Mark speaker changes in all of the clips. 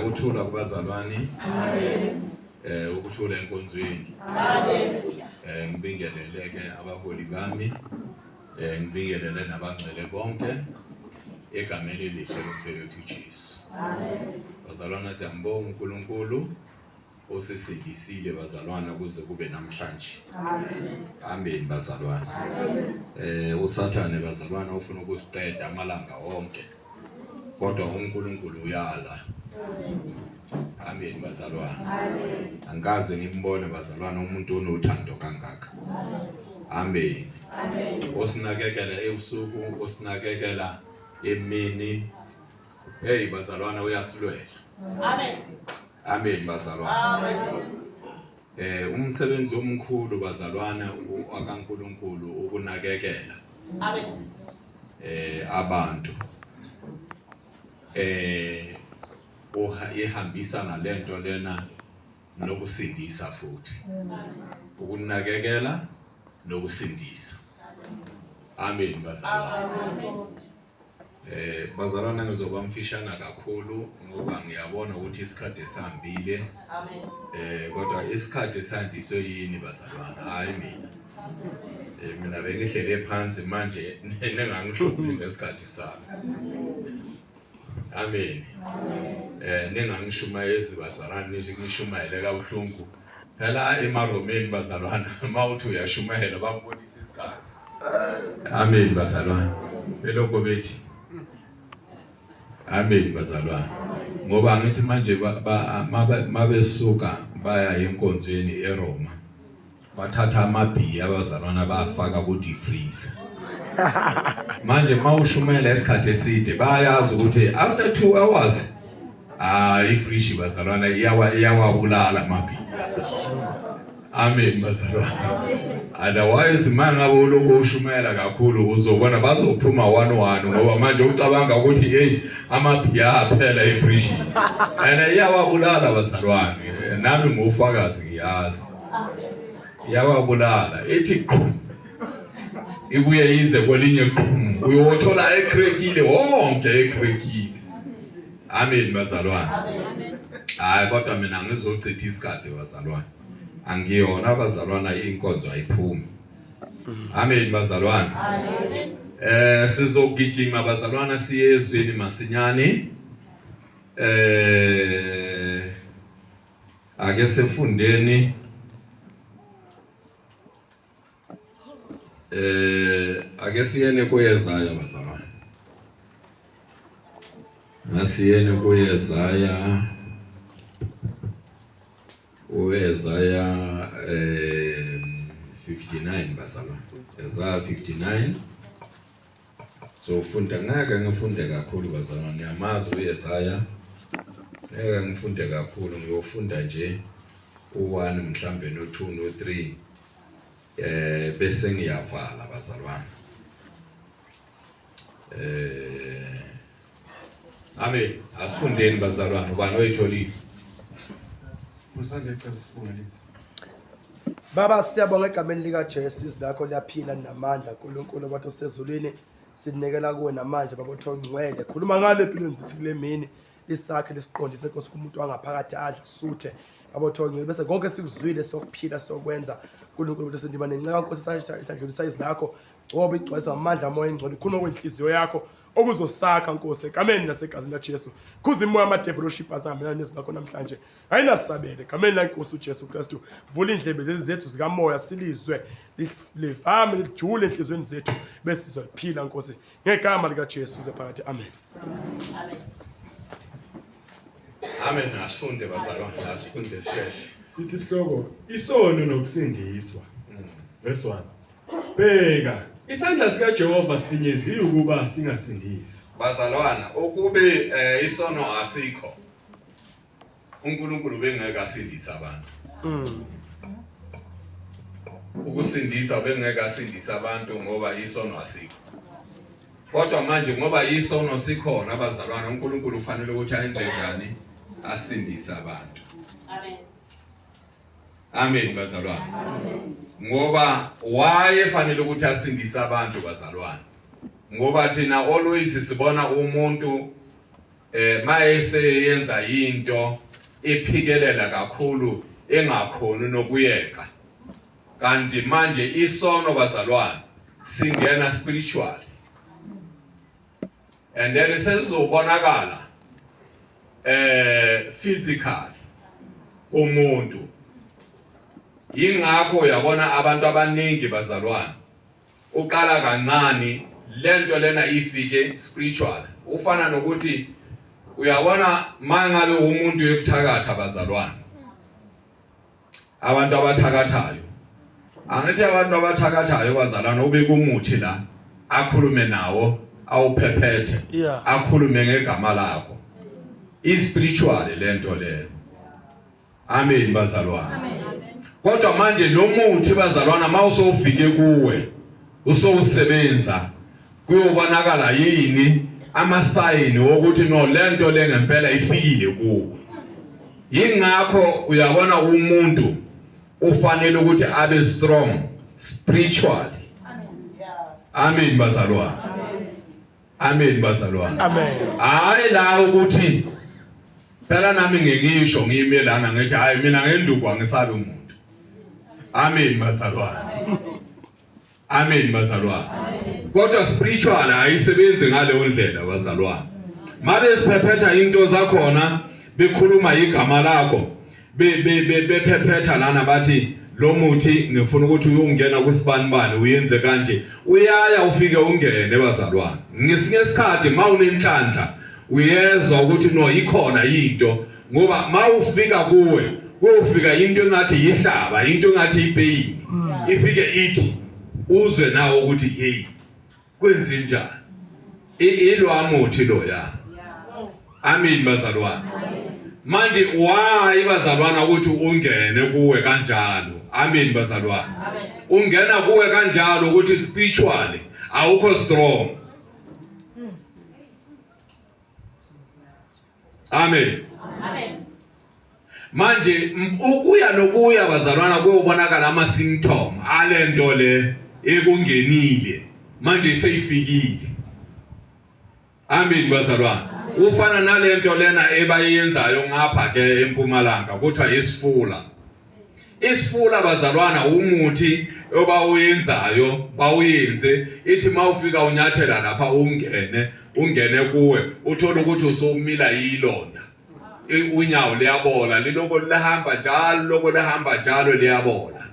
Speaker 1: Uthula kubazalwane. Ukuthula enkonzweni. Ngibingeleleke abaholi bami. Ngibingelele nabangcwele bonke egameni elihle loMfowethu Jesu. Bazalwane, siyambonga uNkulunkulu osisindisile bazalwane kuze kube namhlanje. Amen bazalwane. Usathane bazalwane ufuna ukusiqeda amalanga wonke. Kodwa uNkulunkulu uyala. Amen bazalwane. Angikaze ngimbone bazalwane umuntu onothando kangaka. Amen. Osinakekela ebusuku, osinakekela emini. Hey bazalwane uyasilwela. Amen. Amen bazalwane. Umsebenzi omkhulu bazalwane akaNkulunkulu ukunakekela. Amen. Abantu. Ihambisana lento lena nokusindisa futhi. Ukunakekela nokusindisa. Amen bazalwane. Bazalwane ngizoba mfishana kakhulu ngoba ngiyabona ukuthi isikhathi esihambile. Amen. Kodwa isikhathi esandiswe yini bazalwane? Hayi mina. Mina bengihlele phansi manje nengangishumayeli ngesikhathi sami. Amen. Nengangishumayezi bazalwane nje ngishumayele kabuhlungu. Phela emaromeni bazalwane mawuthi uyashumayela bambonisa isikhathi. Amen bazalwane. Beloko bethi Amen bazalwane. Ngoba ngithi manje mabesuka baya enkonzweni eRoma. Bathatha amabhiya abazalwana bafaka ku deep freezer. Manje mawushumela isikhathi eside bayazi ukuthi after 2 hours ifresh bazalwana iyawabulala amabhiya. Amen bazalwana. Otherwise mangabe lokho ushumela kakhulu uzobona bazophuma 1-1 ngoba manje ucabanga ukuthi hey amabhiya aphela ifresh. Iyawabulala bazalwane. Nami ngufakazi ngiyazi. Iyawabulala ethi ibuye ize kwelinye uyothola ekrekile wonke ekrekile. Amen bazalwane. Hayi kodwa mina ngizochitha isikhathi bazalwane. Angiyona abazalwana inkonzo ayiphumi. Amen bazalwane. Amen. Sizogijima bazalwana siye ezweni masinyane. Ake sifundeni ake siyene kuYesaya bazalwane. Nasiyene kuYesaya Yesaya 59 bazalwane. Yesaya 59. So ufunda ngeke ngifunde kakhulu bazalwane. Ngiyamazi uYesaya. Ngeke ngifunde kakhulu ngiyofunda nje u1 mhlambe no2 no3. Bese ngiyavala bazalwane. Amen. Asifundeni bazalwane ubani oyitholile.
Speaker 2: Baba siyabonga egameni lika Jesu izilakho liyaphila namandla uNkulunkulu wabantu osezulwini sinikela kuwe namanje baba othongcwele khuluma ngale empilweni zethu kule mini isakhe lesiqondise Nkosi kumuntu wangaphakathi adla suthe baba othongcwele bese konke sikuzwile sokuphila sokwenza uNkulunkulu ukuthi sendiba nenceka Nkosi sayidlulisa izilakho ngoba igcwalisa amandla amoya engcwele khuluma kwenhliziyo yakho okuzosakha Nkosi egameni nasegazini laJesu kuze imoya amadevelopship azahambelana nezilakho namhlanje ayinasabele egameni laNkosi uJesu Kristu vula indlebe lezi zethu zikamoya silizwe livame lijule enhlizweni zethu bese sizophila Nkosi ngegama lika Jesu zephakathi amen.
Speaker 1: Amen. Asifunde bazalwane, asifunde sisheshe.
Speaker 3: Sithi isihloko isono nokusindiswa. Verse 1. Bheka isandla sika Jehova sifinyeziwe ukuba singasindisi.
Speaker 1: Bazalwana ukube isono asikho uNkulunkulu bengeke asindisa abantu. Ukusindisa bengeke asindisa abantu ngoba isono asikho. Kodwa manje ngoba isono sikhona abazalwana uNkulunkulu ufanele ukuthi ayenze njani asindisa abantu. Amen. Amen bazalwane. Amen. Ngoba wayefanele ukuthi asindise abantu bazalwane. Ngoba thina always sibona umuntu mayese yenza into ephikelela kakhulu engakhona nokuyeka. Kanti manje isono bazalwane singena spiritual. And then sesizobonakala physical kumuntu. Yingakho uyabona abantu abaningi bazalwane uqala kancane lento lena ifike spiritual. Ufana nokuthi uyabona mangabe umuntu yokuthakatha bazalwane. Abantu abathakathayo. Angithi abantu abathakathayo bazalwane ube kumuthi la akhulume nawo awuphephethe akhulume ngegama lakho. Ispiritual lento le. Amen bazalwane. Kodwa manje lo muthi bazalwana mawusofike kuwe usowusebenza kuyobonakala yini amasayini wokuthi no lento le ngempela ifikile kuwe. Yingakho uyabona umuntu ufanele ukuthi abe strong spiritually. Amen bazalwane. Amen bazalwane.
Speaker 2: Amen.
Speaker 1: Hayi la ukuthi phela nami ngikisho ngime lana ngithi hayi mina ngendukwa ngisabe umuntu. Amen bazalwane. Amen bazalwane. Kodwa spiritual ayisebenzi ngaleyo ndlela bazalwane. Mabe siphephetha into zakhona bekhuluma igama lakho bephephetha lana bathi lo muthi ngifuna ukuthi uyongena kusibanibani uyenze kanje uyaya ufike ungene bazalwane. Ngesinye isikhathi mawunenhlanhla uyezwa ukuthi no ikhona into ngoba mawufika kuwe kufika into engathi yihlaba into engathi ipain ifike ithi uzwe nawo ukuthi hey kwenze njani ilwamuthi lo ya. Amen bazalwane. Manje why bazalwana ukuthi ungene kuwe kanjalo. Amen bazalwane. Ungena kuwe kanjalo ukuthi spiritually awukho strong. Amen.
Speaker 4: Amen.
Speaker 1: Manje ukuya nokuya bazalwana kuyobonakala ama symptom alento le ekungenile manje seyifikile. Amen bazalwana. Ufana nalento lena ebayenzayo ngapha ke eMpumalanga kuthiwa isifula. Isifula bazalwana umuthi obawuyenzayo bawuyenze ithi mawufika unyathela lapha ungene kuwe uthola ukuthi usomila yilonda. Unyawo liyabola liloko lihamba njalo liyabola.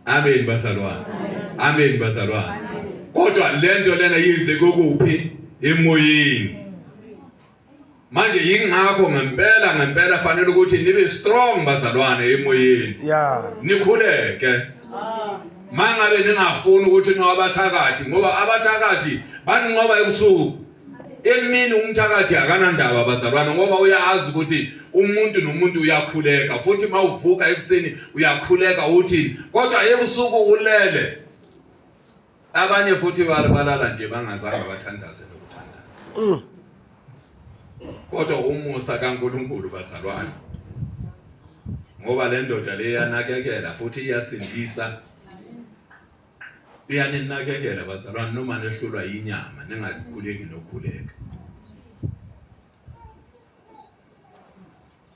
Speaker 1: Amen bazalwane. Amen bazalwane. Kodwa lento lena yenze kokuphi emoyeni. Manje yingakho ngempela fanele ukuthi nibe strong bazalwane emoyeni. Nikhuleke. Mangabe ningafuni ukuthi nowabathakathi ngoba abathakathi baninqoba ebusuku. Emini umthakathi akanandaba bazalwane ngoba uyazi ukuthi umuntu nomuntu uyakhuleka futhi mawuvuka ekseni uyakhuleka uthi kodwa ebusuku ulele. Abanye futhi balala nje bangazange bathandaze lokuthandaza. Kodwa umusa kaNkulunkulu bazalwane. Ngoba le ndoda le yanakekela futhi iyasindisa. Iyaninakekela bazalwane noma nehlulwa yinyama ningakhuleki nokhuleka.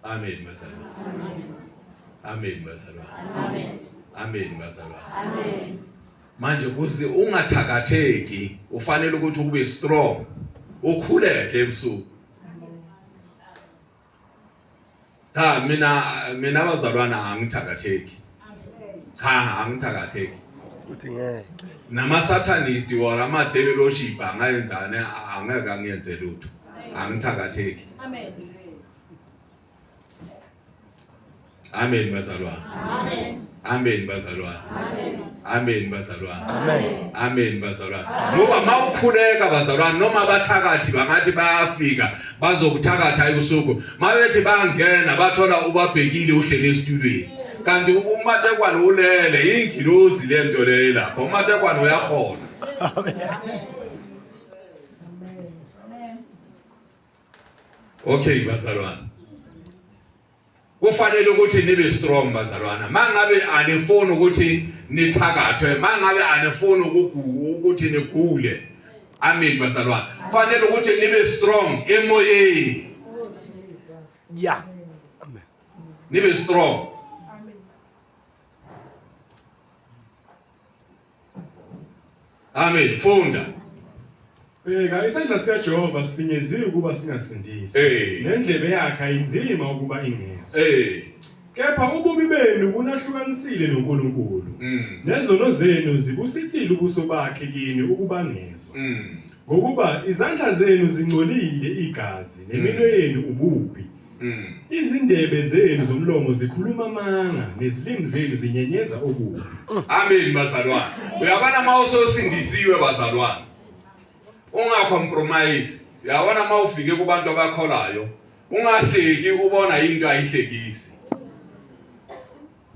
Speaker 1: Amen bazalwane. Amen bazalwane. Amen. Amen bazalwane. Amen. Manje kuze ungathakatheki ufanele ukuthi ube strong ukhuleke ebusuku. Mina bazalwana angithakatheki. Angithakatheki.
Speaker 2: Uthi ngeke.
Speaker 1: Nama satanist wona ama devil worship angayenzane angeke angiyenze lutho. Angithakatheki.
Speaker 4: Amen.
Speaker 1: Amen bazalwane.
Speaker 4: Amen.
Speaker 1: Amen bazalwane.
Speaker 4: Amen.
Speaker 1: Amen bazalwane.
Speaker 2: Amen.
Speaker 1: Amen bazalwane. Ngoba mawukhuleka bazalwane noma abathakathi bangathi bayafika bazokuthakatha ebusuku. Mabethi bangena bathola ubabhekile uhlele esitulweni. Kanti umatekwane ulele ingilozi lento le lapha. Umatekwane uyakhona.
Speaker 2: Amen.
Speaker 1: Okay bazalwane. Kufanele ukuthi nibe strong bazalwana. Mangabe anifuni ukuthi nithakathwe, mangabe anifuni ukuthi nigule. Amen bazalwane. Kufanele ukuthi nibe strong emoyeni.
Speaker 2: Yeah. Amen.
Speaker 1: Nibe strong. Amen. Funda.
Speaker 3: Bheka isandla sikaJehova sifinyeziwe ukuba singasindisi. Nendlebe yakhe ayinzima ukuba ingezwe. Kepha ububi benu bunahlukanisile noNkulunkulu. Nezono zenu zibusithile ubuso bakhe kini ukuba ngezwe. Ngokuba izandla zenu zingcolile igazi neminwe yenu ububi. Izindebe zenu zomlomo zikhuluma amanga nezilimi zenu zinyenyeza okubi.
Speaker 1: Amen bazalwane. Uyabona mawusosindisiwe bazalwane. Ungacompromise. Uyabona mawufike kubantu abakholayo, ungahleki ubona into ayihlekisi.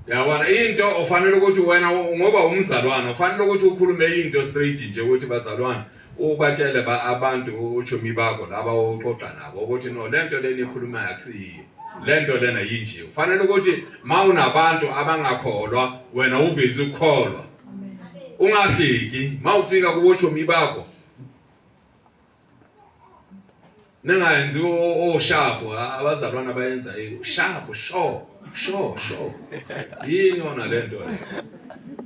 Speaker 1: Uyabona into ofanele ukuthi wena ngoba umzalwane ufanele ukuthi ukhulume into straight nje ukuthi bazalwane ubatshele abantu uchomi bakho laba oxoxa nabo ukuthi no lento leni ikhuluma akusiyo. Lento lena yinje. Ufanele ukuthi mawunabantu abangakholwa wena uveze ukukholwa. Ungahleki mawufika kubochomi bakho. Nengayenzi sharp abazalwana bayenza sharp sure. Yini yona lento le.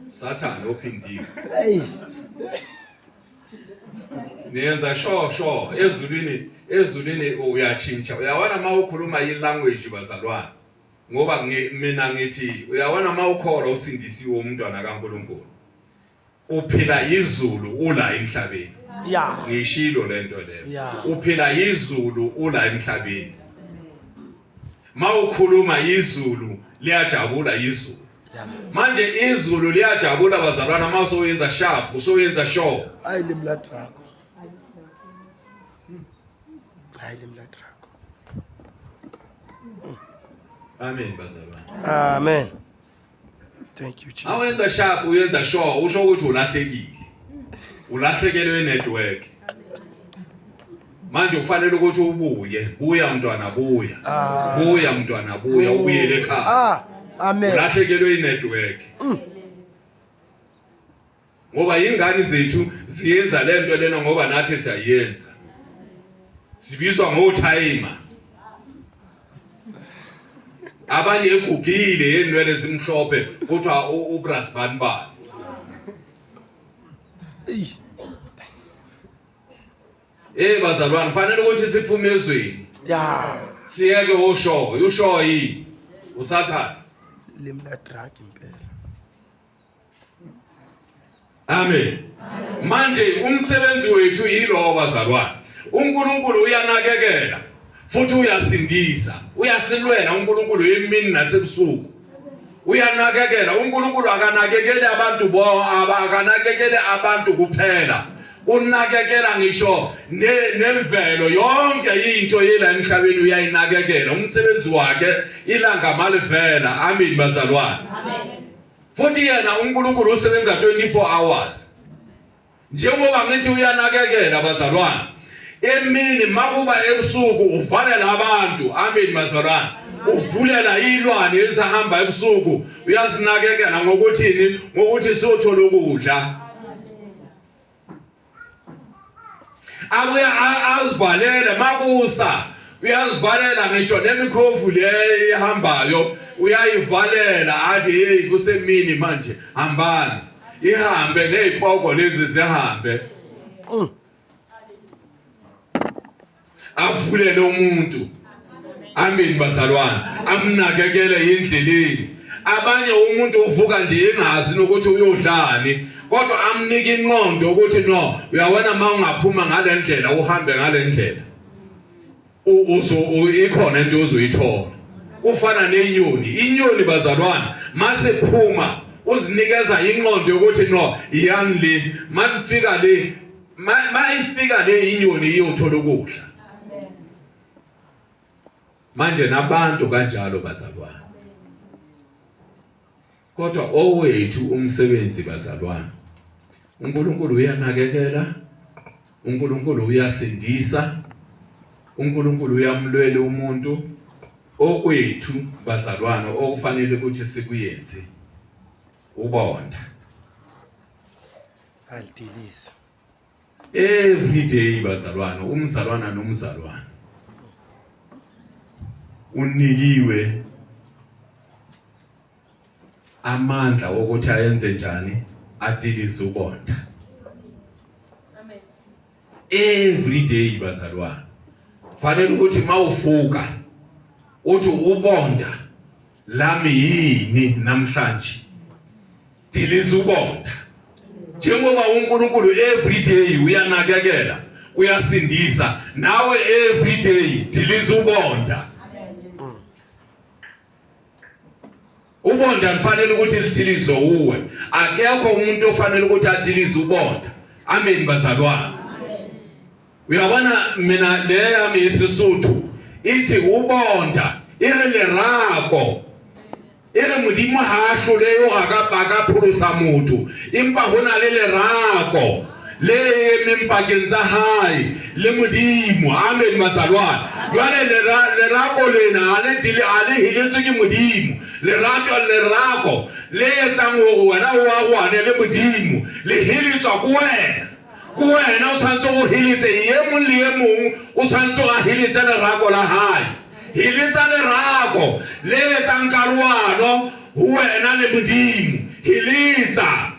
Speaker 1: Satan ophindiwe.
Speaker 2: Hey.
Speaker 1: Niyenza sure ezulwini uyatshintsha. Uyabona mawukhuluma ilanguage bazalwana. Ngoba mina ngithi uyabona mawukholwa usindisiwe umntwana kaNkulunkulu. Uphila izulu ula emhlabeni.
Speaker 2: Yeah.
Speaker 1: Ngishilo lento le.
Speaker 2: Yeah.
Speaker 1: Uphila izulu ula emhlabeni. Mawukhuluma izulu liyajabula izulu. Manje izulu liyajabula bazalwana mawusoyenza sharp usoyenza sure.
Speaker 2: Ayilimla trako. Ayilimla trako.
Speaker 1: Amen bazalwana.
Speaker 2: Amen. Thank you Jesus.
Speaker 1: Awenza sharp uyenza sure usho ukuthi ulahlekile. Ulahlekelwe network. Manje ufanele ukuthi buya mntwana buya. Buya mntwana buya ubuyele ekhaya.
Speaker 2: Amen.
Speaker 1: Ulahlekelwe inetwork. Ngoba ingane zethu ziyenza lento lena ngoba nathi siyayenza. Sibizwa ngotimer. Abanye egugile yenwele zimhlophe kuthiwa uBras Banban. Bazalwane kufanele ukuthi siphume ezweni.
Speaker 2: Yeah.
Speaker 1: Siyeke usho yini? Usathana.
Speaker 2: Limla drug impela.
Speaker 1: Amen. Manje umsebenzi wethu yilo bazalwane. uNkulunkulu uyanakekela futhi uyasindisa. Uyasilwela uNkulunkulu emini nasebusuku. Uyanakekela uNkulunkulu akanakekele abantu akanakekele abantu kuphela. Unakekela ngisho nemvelo yonke into yela emhlabeni uyayinakekela. Umsebenzi wakhe ilanga malivela. Amen bazalwane.
Speaker 4: Amen.
Speaker 1: Futhi yena uNkulunkulu usebenza 24 hours. Njengoba ngithi uyanakekela bazalwane. Emini makuba ebusuku uvalela abantu. Amen bazalwane. Uvulela ilwane ezihamba ebusuku. Uyazinakekela ngokuthini? Ngokuthi siyothola ukudla. Abuya azivalele makusa. Uyazivalela ngisho nemikhovu le ihambayo uyayivalela athi hey kusemini manje hambani. Ihambe nezipoko lezi zihambe. Avulele umuntu. Amen bazalwane. Amnakekele indleleni. Abanye umuntu uvuka nje engazi ukuthi uyodlani. Kodwa amnika inqondo ukuthi no uyabona mawungaphuma ngale ndlela uhambe ngale ndlela. Ikhona into ozoyithola. Ufana inyoni bazalwane mase phuma uzinikeza inqondo yokuthi no iyani le manifika le mayifika le inyoni iyothola ukudla. Manje nabantu kanjalo bazalwane. Kodwa owethu umsebenzi bazalwane. uNkulunkulu uyanakekela. uNkulunkulu uyasindisa. uNkulunkulu uyamlwela umuntu. Okwethu bazalwane okufanele ukuthi sikuyenze ubonda.
Speaker 2: Alidiliso.
Speaker 1: every day bazalwana, umzalwana nomzalwana unikiwe amandla wokuthi ayenze njani, adilise ubonda.
Speaker 4: Amen.
Speaker 1: Every day bazalwana fanele ukuthi mawufuka uthi ubonda lami yini namhlanje, dilise ubonda. Njengoba uNkulunkulu every day uyanakekela, uyasindisa, nawe every day dilise ubonda. Ubonda lifanele ukuthi lithiliswe uwe. Akekho umuntu ofanele ukuthi athilise ubonda. Amen bazalwana. Uyabona mina le yami isiSuthu ithi ubonda ile rako. Ile modimo ha hloleyo ga pholosa motho. Empa hona le rako le empakeng tsa hae le modimo. Amen bazalwana. Jwale le rako lena ale hiletswe ke modimo. Le rako le etsang hore wena wa gwane le modimo le hiletswa ko wena. Ko wena o tshwantse go hiletse ye mong le ye mong o tshwantse go hiletse le rako la hae. Hiletsa le rako le etsang karwano ho wena le modimo. Hiletsa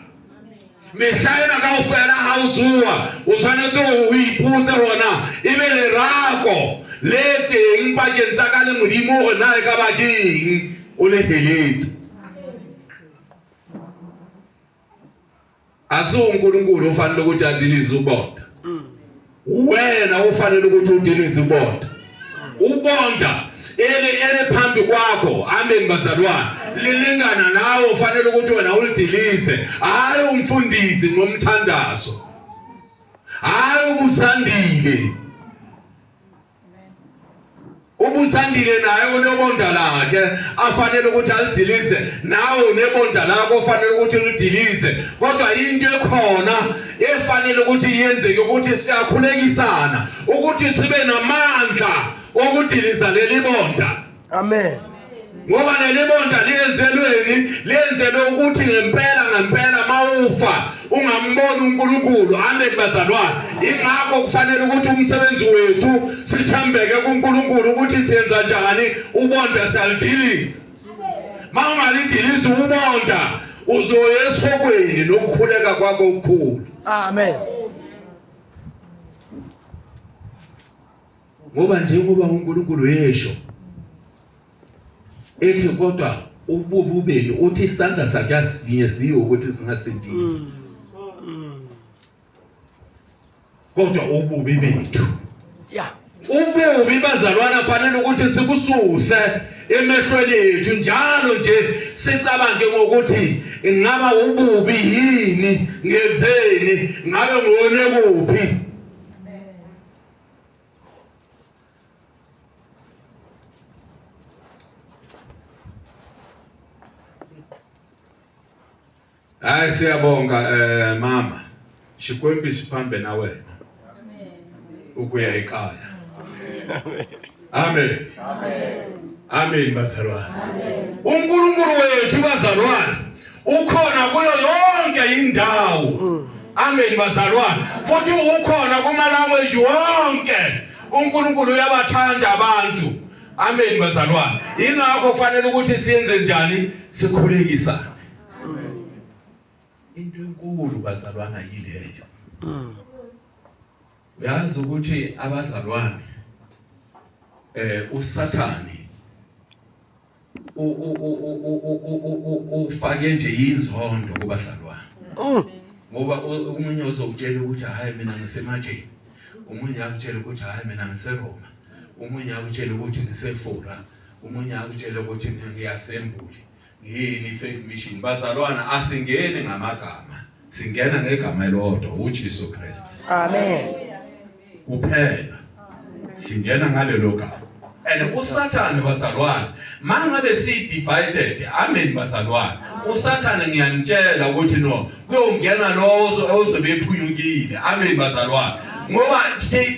Speaker 1: mehlaena kaofela ha o tsoa o tshwanetse go ipotse hona ebe le rako le teng pakeng tsa ka le modimo gore na e ka bakeng o le heletse. Atso uNkulunkulu ufanele ukuthi adilise ubonda. Wena ufanele ukuthi udilise ubonda. Ubonda ele phambi kwakho. Amen bazalwana. Lilingana nawe ufanele ukuthi wena ulidilise. Hayi umfundisi ngomthandazo. Hayi ubuthandile. Ubuthandile naye unebonda lakhe afanele ukuthi alidilise, nawe unebonda lakho ufanele ukuthi ulidilise. Kodwa into ekhona efanele ukuthi yenzeke ukuthi siyakhulekisana ukuthi sibe namandla okudilisa leli bonda.
Speaker 2: Amen.
Speaker 1: Ngoba leli bonda liyenzelweni, liyenzelwe ukuthi ngempela mawufa ungamboni uNkulunkulu. Amen bazalwana. Ingakho kufanele ukuthi umsebenzi wethu sithambeke kuNkulunkulu ukuthi siyenza njani ubonda siyalidilisa. Mawungalidilisi ubonda uzoya esihokweni nokukhuleka kwakho okukhulu.
Speaker 2: Amen.
Speaker 1: Ngoba njengoba uNkulunkulu yesho ethi kodwa ububi benu uthi isandla sakhe asivinyeziwe ukuthi singasindisa. Kodwa ububi bethu,
Speaker 2: Yeah.
Speaker 1: ububi bazalwana fanele ukuthi sikususe emehlweni ethu njalo nje sicabange ngokuthi ingaba ububi yini ngenzeni, ngabe ngone kuphi. Hayi siyabonga mama. Xikwembu sifambe na wena. Ukuya ekhaya. Amen. Amen bazalwane. uNkulunkulu wethu bazalwane ukhona kuyo yonke indawo. Amen bazalwane. Futhi ukhona kuma language wonke. uNkulunkulu uyabathanda abantu. Amen bazalwane. Ingakho kufanele ukuthi siyenze njani, sikhulekisana. Into enkulu bazalwana yileyo. Uyazi ukuthi abazalwane uSathani ufake nje inzondo kubazalwane. Ngoba umunye uzokutshela ukuthi hayi mina ngisemajeni, umunye akutshela ukuthi hayi mina ngiseRoma, umunye akutshela ukuthi ngiseFora, umunye akutshela ukuthi ngiyasembuli. Yini faith mission bazalwana asingene ngamagama, singena ngegama elodwa uJesu Kristu.
Speaker 2: Amen.
Speaker 1: Kuphela singena ngalelo gama. And uSathane bazalwana mangabe si divided. Amen bazalwana. uSathane ngiyanitshela ukuthi no kuyongena lozo ozobe ephunyukile. Amen bazalwana. Ngoba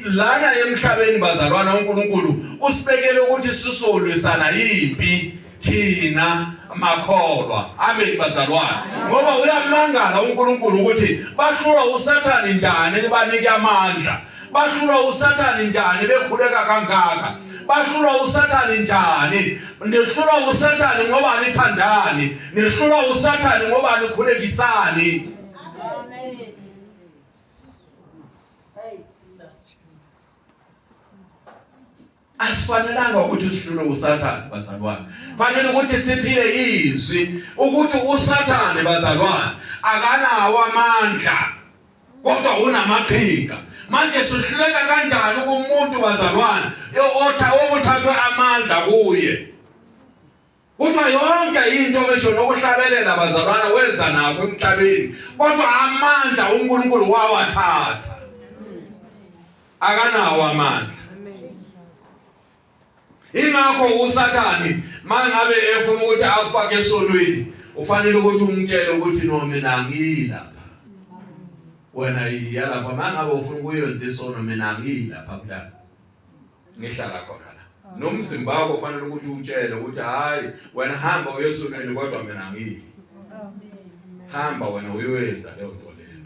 Speaker 1: lana emhlabeni bazalwana uNkulunkulu usibekele ukuthi sisolwisana yimpi thina makholwa. Amen bazalwane. Ngoba uyamangala uNkulunkulu ukuthi bashula uSathane njani libanike amandla. Bashula uSathane njani bekhuleka kangaka. Bashula uSathane njani. Nihlula uSathane ngoba nithandani. Nihlula uSathane ngoba nikhulekisani. Asifanelanga ukuthi sihlule uSathane bazalwane. Fanele ukuthi siphile izwi ukuthi uSathane bazalwane akanawo amandla kodwa unamaqhinga. Manje sihluleka kanjani kumuntu bazalwane okuthathwa amandla kuye. Kuthiwa yonke into esho nokuhlabelela bazalwane wenza nakho emhlabeni kodwa amandla uNkulunkulu wawathatha. Akanawo amandla. Ingakho uSathane mangabe efuna ukuthi afake esonweni ufanele ukuthi umtshele ukuthi no mina angilapha. Wena yalapha mangabe ufuna ukuyenza isono mina angilapha kulapha. Ngihlala khona la. Nomzimba wakho ufanele ukuthi utshele ukuthi hayi wena hamba uyesonweni kodwa mina angili. Hamba wena uyoyenza leyo nto leyo.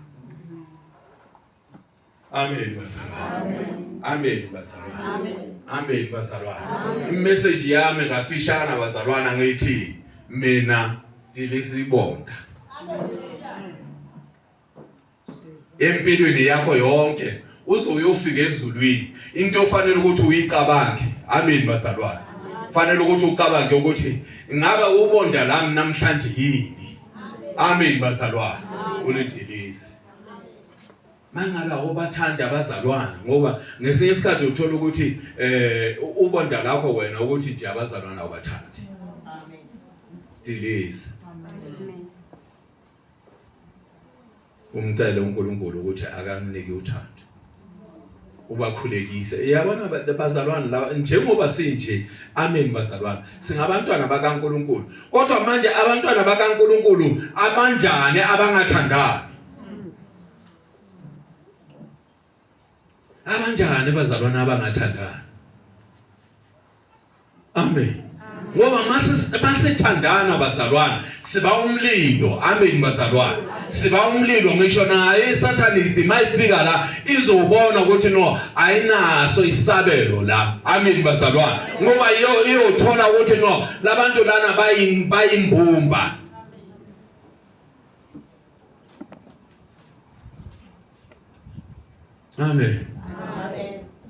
Speaker 1: Amen bazalwane. Amen bazalwane. Amen. Amen bazalwane. Imessage yami ngafishana bazalwana ngithi mina ndilisibonda. Empilweni yakho yonke uzuyofika ezulwini into ofanele ukuthi uyicabange. Amen bazalwane. Fanele ukuthi ucabange ukuthi ngabe ubonda lami namhlanje yini. Amen bazalwane. Ulidilise. Mangabe awubathanda abazalwana ngoba ngesinye isikhathi uthola ukuthi ubonda lakho wena ukuthi nje abazalwana awubathandi. Amen. Delise. Amen. Umcele uNkulunkulu ukuthi akanike uthando. Ubakhulekise. Yabona abazalwana la njengoba sinje. Amen bazalwana. Singabantwana bakaNkulunkulu. Kodwa manje abantwana bakaNkulunkulu abanjani abangathandani? Abanjani bazalwana abangathandani? Amen. Ngoba masithandana bazalwana siba umlilo. Amen bazalwana. Siba umlilo ngisho naye iSatanist mayifika la izobona ukuthi no ayinaso isabelo la. Amen bazalwana. Ngoba iyothola ukuthi no labantu lana bayimbumba. Amen.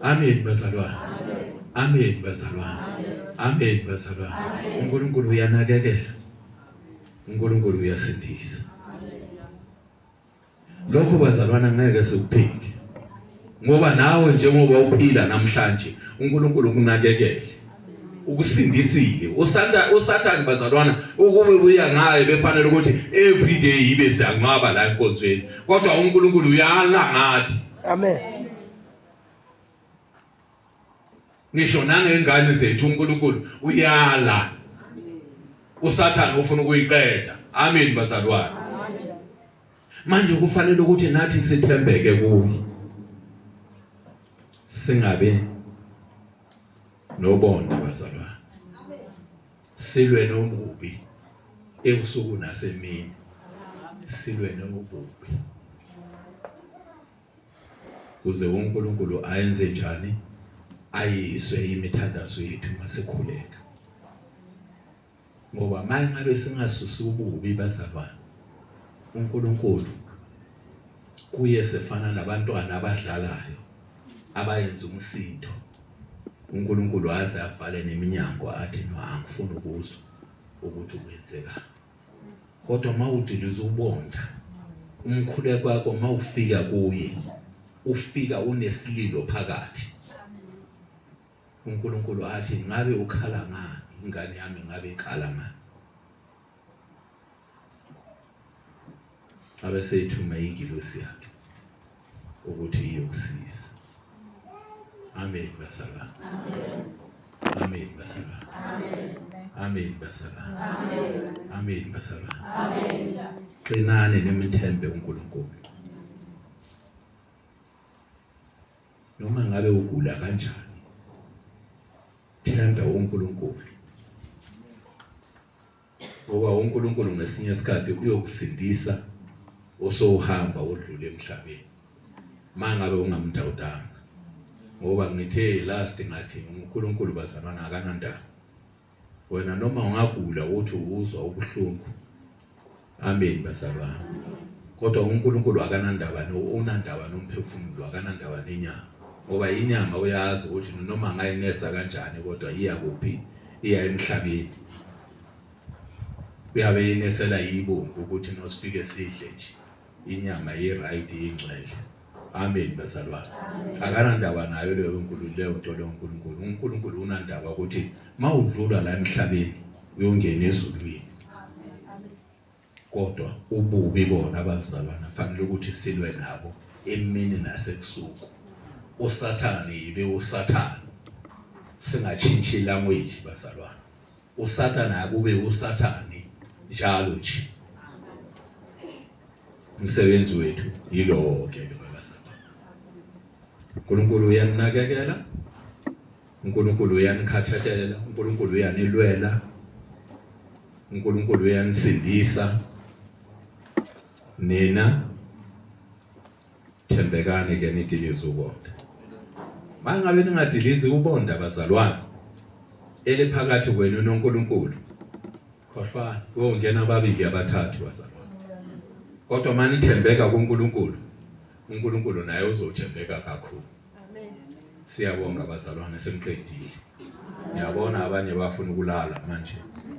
Speaker 1: Amen bazalwane. Amen bazalwane. Amen bazalwane. uNkulunkulu uyanakekela. uNkulunkulu uyasindisa. Lokho bazalwana ngeke sikuphike. Ngoba nawe njengoba uphila namhlanje uNkulunkulu ukunakekele. Ukusindisile. uSathane bazalwana ukube buya ngaye befanele ukuthi every day ibe siyanqaba la enkonzweni. Kodwa uNkulunkulu uyala ngathi.
Speaker 2: Amen.
Speaker 1: Ngisho nangengane zethu uNkulunkulu uyala. uSathane ufuna ukuyiqeda. Amen bazalwane. Manje kufanele ukuthi nathi sithembeke kuye. Singabe nobonda bazalwane. Silwe nobubi ebusuku nasemini. Silwe nobubi. Kuze uNkulunkulu ayenze njani? Ayiswe imithandazo yethu masikhuleka. Ngoba mangabe singasusi ububi bazalwane. uNkulunkulu kuye sefana nabantwana abadlalayo abayenza umsindo. uNkulunkulu aze avale neminyango athi no angifuni ukuzwa ukuthi kwenzeka. Kodwa mawudiliza ubonda umkhuleko wakho mawufika kuye ufika unesililo phakathi. uNkulunkulu athi ngabe ukhala ngani ingane yami ngabe ikhala ngani. Abe seyithuma ingilosi yakhe ukuthi iyokusiza. Amen bazalwane. Amen bazalwane. Amen bazalwane. Amen bazalwane. Amen. Qinani nemithembe uNkulunkulu. Noma ngabe ugula kanjani, themba uNkulunkulu. ngoba uNkulunkulu ngesinye isikhathi uyokusindisa osowuhamba udlule emhlabeni mangabe ungamdawudanga ngoba ngithe last ngathi uNkulunkulu bazalwana akanandaba wena noma ungagula uthi uzwa ubuhlungu amen bazalwana kodwa uNkulunkulu akanandaba unandaba nomphefumulo akanandaba nenyama ngoba inyama uyazi ukuthi noma ngayinesa kanjani kodwa iya kuphi iya emhlabeni uyabe inesela yibomvu ukuthi nosifike sidle nje inyama yeright ingcwele amen bazalwane akanandaba nayo leyo uNkulunkulu leyo nto leyo uNkulunkulu unandaba ukuthi mawudlula la emhlabeni uyongena ezulwini kodwa ububi bona abazalwana fanele ukuthi silwe nabo emini nasebusuku uSathane ibe uSathane singatshintshi language bazalwana uSathane akube uSathane njalo nje umsebenzi wethu yilo ke bazalwana uNkulunkulu uyaninakekela uNkulunkulu uyanikhathalela uNkulunkulu uyanilwela uNkulunkulu uyanisindisa nina thembekani ke nidilize ubonda mangabe ningadilizi ubonda bazalwana eliphakathi kwenu noNkulunkulu khohlwana wongena ababili abathathu bazalwana kodwa manithembeka kuNkulunkulu uNkulunkulu naye uzothembeka kakhulu amen siyabonga bazalwana semqedile ngiyabona abanye bafuna ukulala manje